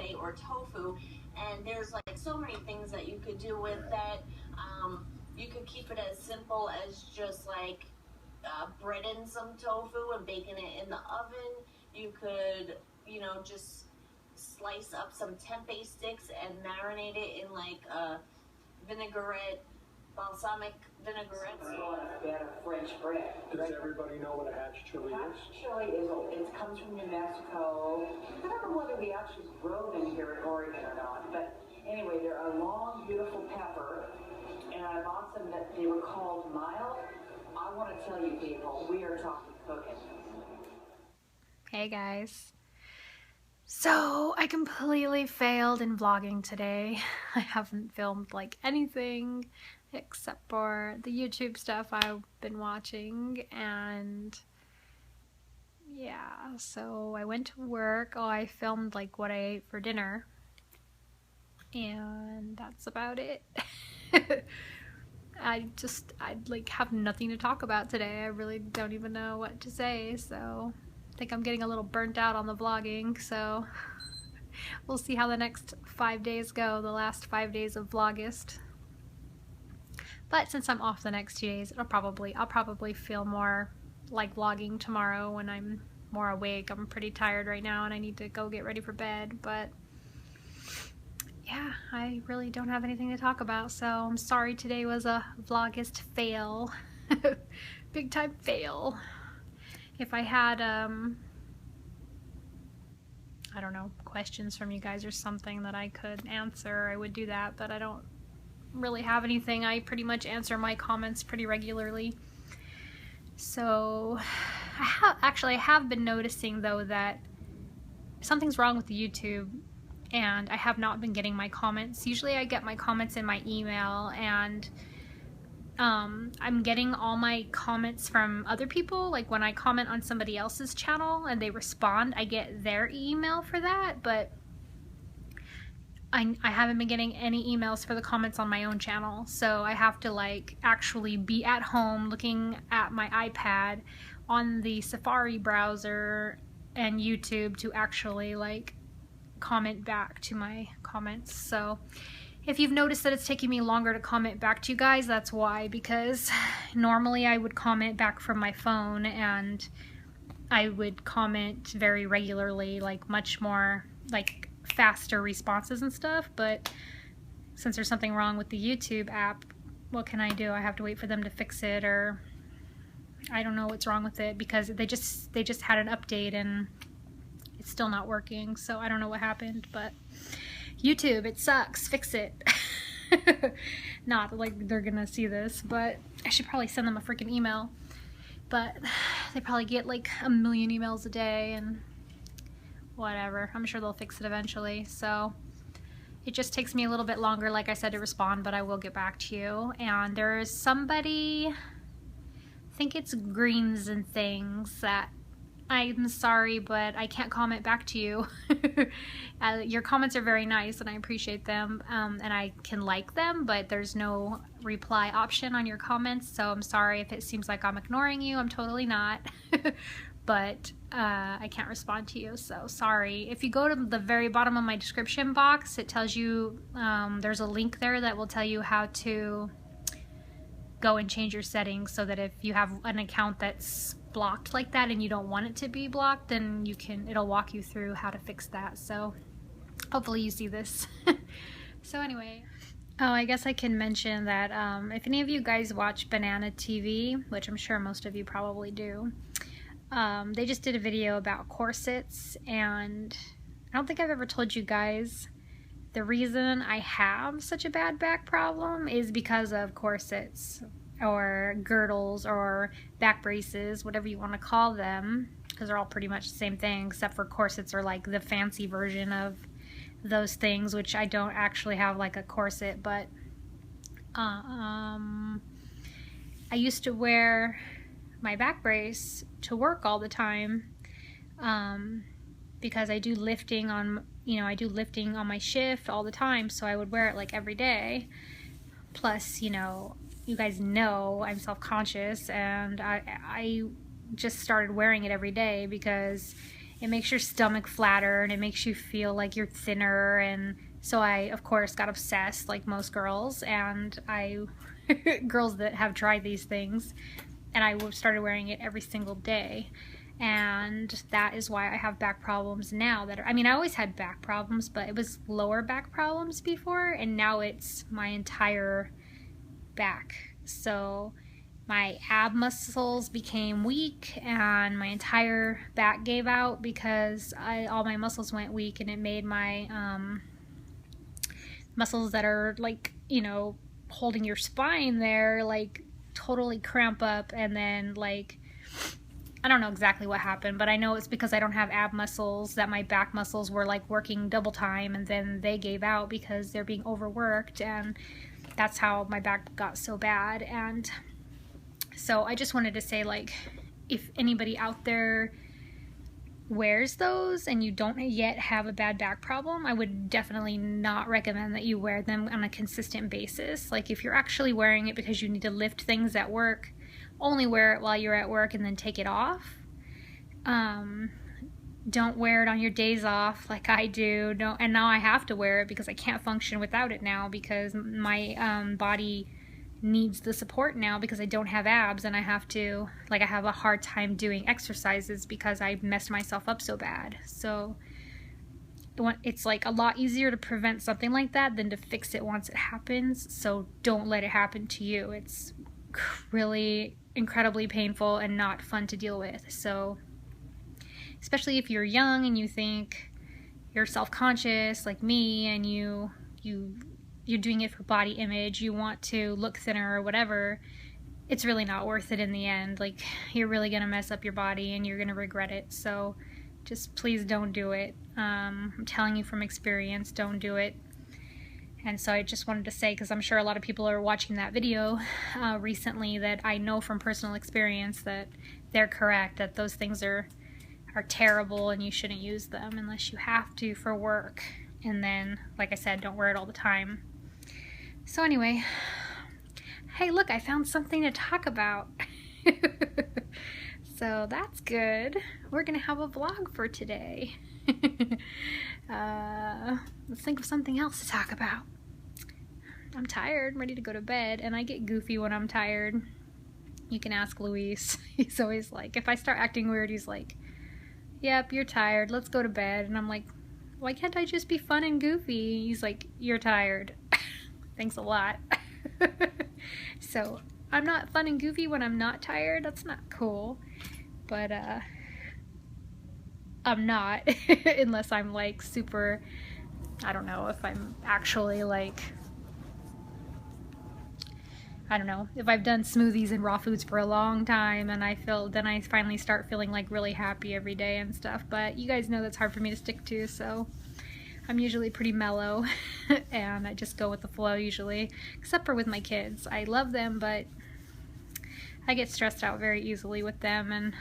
soy or tofu, and there's like so many things that you could do with that. You could keep it as simple as just like breading some tofu and baking it in the oven. You could, you know, just slice up some tempeh sticks and marinate it in like a vinaigrette, balsamic vinaigrette. Better French bread. Does everybody know what a hatch chili is? Hatch chili is, it comes from New Mexico. I don't know whether we actually grow them here in Oregon or not, but anyway, they're a long, beautiful pepper, and I bought them that they were called mild. I want to tell you people, we are talking cooking. Hey guys. So I completely failed in vlogging today. I haven't filmed like anything except for the YouTube stuff I've been watching, and yeah, so I went to work. Oh, I filmed like what I ate for dinner, and that's about it. I like have nothing to talk about today. I really don't even know what to say, so I think I'm getting a little burnt out on the vlogging, so we'll see how the next 5 days go, the last 5 days of Vlogust. But since I'm off the next 2 days, I'll probably feel more like vlogging tomorrow when I'm more awake. I'm pretty tired right now and I need to go get ready for bed, but yeah, I really don't have anything to talk about, so I'm sorry today was a Vlogust fail. Big time fail. If I had, I don't know, questions from you guys or something that I could answer, I would do that, but I don't really have anything. I pretty much answer my comments pretty regularly. So, I have been noticing though that something's wrong with the YouTube, and I have not been getting my comments. Usually I get my comments in my email, and I'm getting all my comments from other people. Like when I comment on somebody else's channel and they respond, I get their email for that, but I haven't been getting any emails for the comments on my own channel. So I have to like actually be at home looking at my iPad on the Safari browser and YouTube to actually like comment back to my comments. So if you've noticed that it's taking me longer to comment back to you guys, that's why, because normally I would comment back from my phone and I would comment very regularly, like much more like faster responses and stuff, but since there's something wrong with the YouTube app, what can I do? I have to wait for them to fix it, or I don't know what's wrong with it, because they just had an update and it's still not working, so I don't know what happened. But YouTube, it sucks, fix it. Not like they're gonna see this, but I should probably send them a freaking email, but they probably get like a million emails a day and whatever. I'm sure they'll fix it eventually. So it just takes me a little bit longer, like I said, to respond, but I will get back to you. And there's somebody, I think it's Greens and Things, that I'm sorry, but I can't comment back to you. Your comments are very nice and I appreciate them, and I can like them, but there's no reply option on your comments, so I'm sorry if it seems like I'm ignoring you. I'm totally not. But I can't respond to you, so sorry. If you go to the very bottom of my description box, it tells you, there's a link there that will tell you how to go and change your settings, so that if you have an account that's blocked like that and you don't want it to be blocked, then it'll walk you through how to fix that. So hopefully you see this. So anyway, oh, I guess I can mention that if any of you guys watch Banana TV, which I'm sure most of you probably do, they just did a video about corsets, and I don't think I've ever told you guys the reason I have such a bad back problem is because of corsets or girdles or back braces, whatever you want to call them, because they're all pretty much the same thing, except for corsets are like the fancy version of those things, which I don't actually have like a corset, but I used to wear my back brace to work all the time, because I do lifting on, I do lifting on my shift all the time, so I would wear it like every day. Plus, you guys know I'm self-conscious, and I just started wearing it every day because it makes your stomach flatter and it makes you feel like you're thinner. And so I, of course, got obsessed like most girls, and girls that have tried these things, and I started wearing it every single day. And that is why I have back problems now. I mean, I always had back problems, but it was lower back problems before, and now it's my entire back. So my ab muscles became weak and my entire back gave out because all my muscles went weak, and it made my muscles that are like, you know, holding your spine there, like totally cramp up. And then like, I don't know exactly what happened, but I know it's because I don't have ab muscles, that my back muscles were like working double time, and then they gave out because they're being overworked, and that's how my back got so bad. And so I just wanted to say, like, if anybody out there wears those and you don't yet have a bad back problem, I would definitely not recommend that you wear them on a consistent basis. Like, if you're actually wearing it because you need to lift things at work, only wear it while you're at work and then take it off. Don't wear it on your days off like I do. And now I have to wear it because I can't function without it now, because my body needs the support now because I don't have abs, and I have a hard time doing exercises because I messed myself up so bad. So it's like a lot easier to prevent something like that than to fix it once it happens. So don't let it happen to you. It's really incredibly painful and not fun to deal with. So especially if you're young and you think you're self-conscious like me, and you're doing it for body image, you want to look thinner or whatever, it's really not worth it in the end. Like, you're really gonna mess up your body and you're gonna regret it. So just please don't do it. I'm telling you from experience, don't do it. And so I just wanted to say, because I'm sure a lot of people are watching that video recently, that I know from personal experience that they're correct, that those things are terrible and you shouldn't use them unless you have to for work. And then, like I said, don't wear it all the time. So anyway, hey, look, I found something to talk about. So that's good. We're gonna have a vlog for today. Let's think of something else to talk about. I'm tired, I'm ready to go to bed, and I get goofy when I'm tired. You can ask Luis. He's always like, if I start acting weird, he's like, yep, you're tired, let's go to bed. And I'm like, why can't I just be fun and goofy? He's like, you're tired. Thanks a lot. So I'm not fun and goofy when I'm not tired. That's not cool. But I'm not unless I'm like super, I don't know, if I'm actually like, I don't know, if I've done smoothies and raw foods for a long time and then I finally start feeling like really happy every day and stuff. But you guys know that's hard for me to stick to, so I'm usually pretty mellow and I just go with the flow usually, except for with my kids. I love them, but I get stressed out very easily with them, and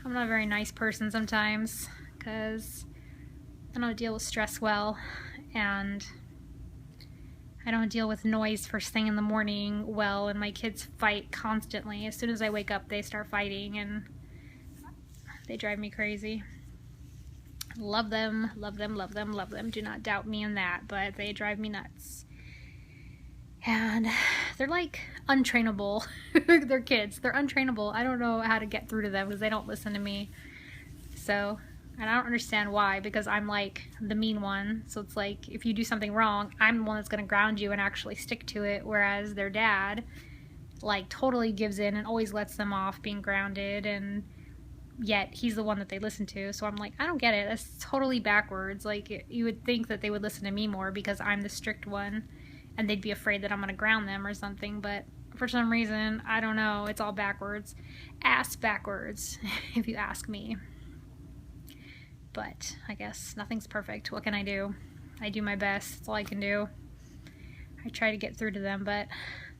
I'm not a very nice person sometimes because I don't deal with stress well, and I don't deal with noise first thing in the morning well, and my kids fight constantly. As soon as I wake up, they start fighting, and they drive me crazy. Love them, love them, love them, love them. Do not doubt me in that, but they drive me nuts. And they're like untrainable. They're kids. They're untrainable. I don't know how to get through to them because they don't listen to me. So, and I don't understand why, because I'm like the mean one. So it's like, if you do something wrong, I'm the one that's going to ground you and actually stick to it. Whereas their dad like totally gives in and always lets them off being grounded, and yet he's the one that they listen to. So I'm like, I don't get it. That's totally backwards. Like, you would think that they would listen to me more because I'm the strict one, and they'd be afraid that I'm going to ground them or something. But for some reason, I don't know, it's all backwards. Ass backwards, if you ask me. But I guess nothing's perfect. What can I do? I do my best. That's all I can do. I try to get through to them, but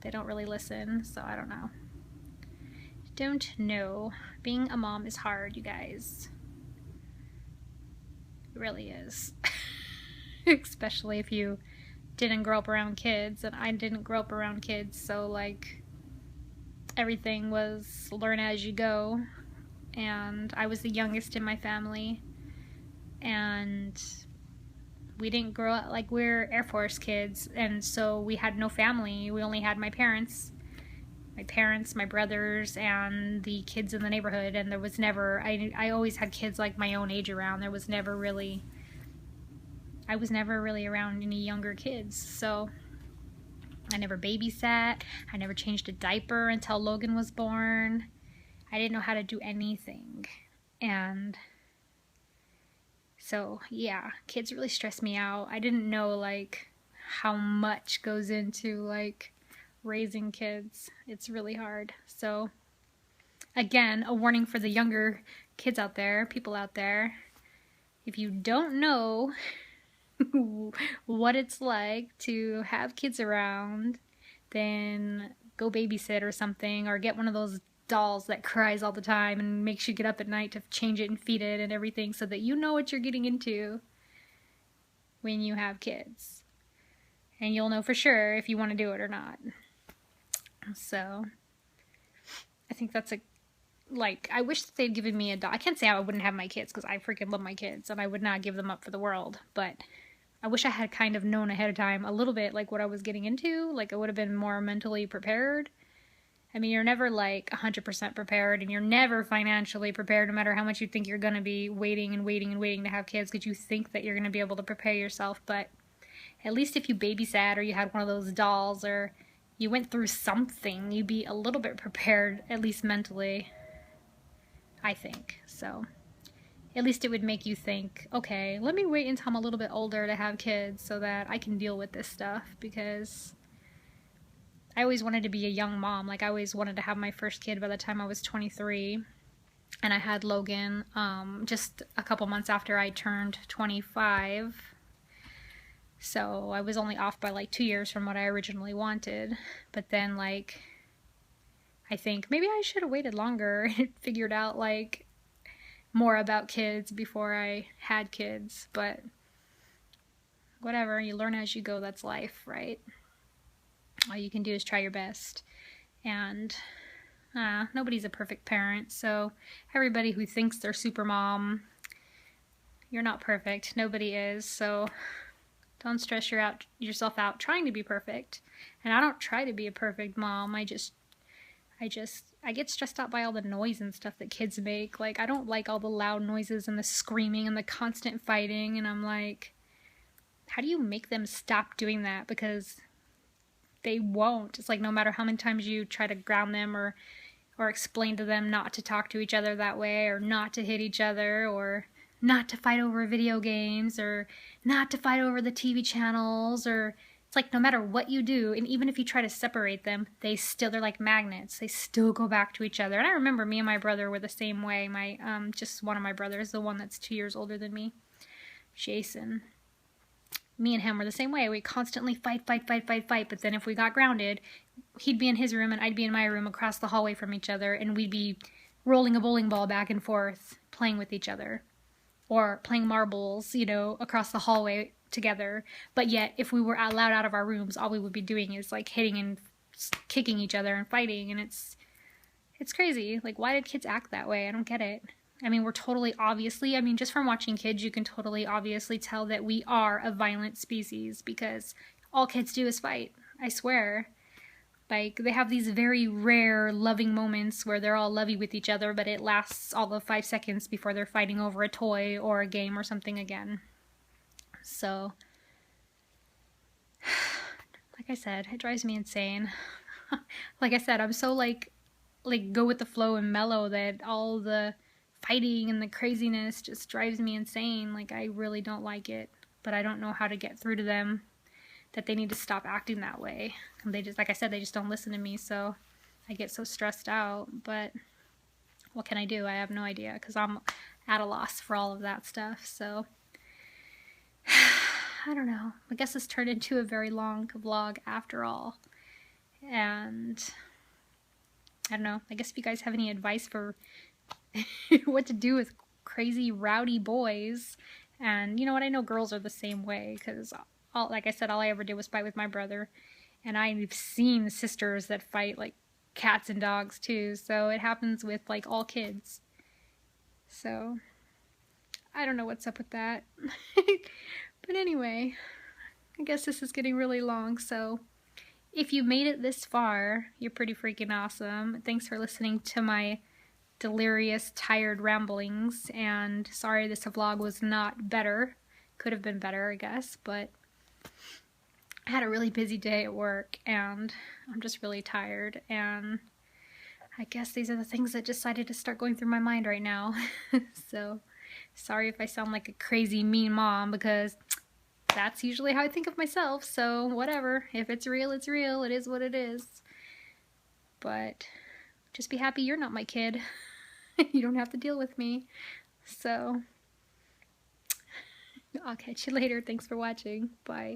they don't really listen, so I don't know. Don't know. Being a mom is hard, you guys. It really is. Especially if you didn't grow up around kids, and I didn't grow up around kids, so like everything was learn as you go. and I was the youngest in my family, and we didn't grow up, like, we're Air Force kids, and so we had no family. We only had my parents, my brothers, and the kids in the neighborhood, and there was never, I always had kids like my own age around. There was never really, I was never really around any younger kids, so I never babysat. I never changed a diaper until Logan was born. I didn't know how to do anything, and so yeah, kids really stress me out. I didn't know, like, how much goes into, like, raising kids. It's really hard. So again, a warning for the younger kids out there, people out there, if you don't know what it's like to have kids around, then go babysit or something, or get one of those dolls that cries all the time and makes you get up at night to change it and feed it and everything, so that you know what you're getting into when you have kids, and you'll know for sure if you want to do it or not. So I think that's like, I wish that they'd given me a doll. I can't say I wouldn't have my kids, because I freaking love my kids and I would not give them up for the world, but I wish I had kind of known ahead of time a little bit, like, what I was getting into. Like, I would have been more mentally prepared. I mean, you're never like 100% prepared, and you're never financially prepared, no matter how much you think you're going to be waiting and waiting and waiting to have kids, because you think that you're going to be able to prepare yourself. But at least if you babysat, or you had one of those dolls, or you went through something, you'd be a little bit prepared, at least mentally, I think. So at least it would make you think, okay, let me wait until I'm a little bit older to have kids so that I can deal with this stuff, because I always wanted to be a young mom. Like, I always wanted to have my first kid by the time I was 23, and I had Logan just a couple months after I turned 25, so I was only off by like 2 years from what I originally wanted. But then, like, I think maybe I should have waited longer and figured out, like, more about kids before I had kids, but whatever, you learn as you go. That's life, right? All you can do is try your best, and nobody's a perfect parent, so everybody who thinks they're super mom, you're not perfect. Nobody is, so don't stress yourself out trying to be perfect. And I don't try to be a perfect mom. I get stressed out by all the noise and stuff that kids make. Like, I don't like all the loud noises and the screaming and the constant fighting, and I'm like, how do you make them stop doing that? Because they won't. It's like, no matter how many times you try to ground them or explain to them not to talk to each other that way, or not to hit each other, or not to fight over video games, or not to fight over the TV channels, or it's like, no matter what you do, and even if you try to separate them, they're like magnets. They still go back to each other. And I remember me and my brother were the same way. My just one of my brothers, the one that's 2 years older than me, Jason. Me and him were the same way. We constantly fight. But then if we got grounded, he'd be in his room and I'd be in my room across the hallway from each other, and we'd be rolling a bowling ball back and forth, playing with each other, or playing marbles, you know, across the hallway together. But yet, if we were allowed out of our rooms, all we would be doing is like hitting and kicking each other and fighting, and it's crazy. Like, why did kids act that way? I don't get it. I mean, we're totally obviously, I mean, just from watching kids, you can totally obviously tell that we are a violent species, because all kids do is fight. I swear. Like, they have these very rare loving moments where they're all lovey with each other, but it lasts all of 5 seconds before they're fighting over a toy or a game or something again. So, like I said, it drives me insane. Like I said, I'm so like go with the flow and mellow that all the fighting and the craziness just drives me insane. Like, I really don't like it, but I don't know how to get through to them that they need to stop acting that way. And they just, like I said, they just don't listen to me, so I get so stressed out. But what can I do? I have no idea, because I'm at a loss for all of that stuff. So I don't know. I guess this turned into a very long vlog after all. And I don't know. I guess if you guys have any advice for what to do with crazy rowdy boys, and you know what, I know girls are the same way, because like I said, all I ever did was fight with my brother, and I've seen sisters that fight like cats and dogs too, so it happens with like all kids. So, I don't know what's up with that. But anyway, I guess this is getting really long, so if you made it this far, you're pretty freaking awesome. Thanks for listening to my delirious, tired ramblings, and sorry this vlog was not better. Could have been better, I guess, but I had a really busy day at work, and I'm just really tired, and I guess these are the things that decided to start going through my mind right now. So, sorry if I sound like a crazy, mean mom, because that's usually how I think of myself, so whatever. If it's real, it's real. It is what it is. But just be happy you're not my kid. You don't have to deal with me. So, I'll catch you later. Thanks for watching. Bye.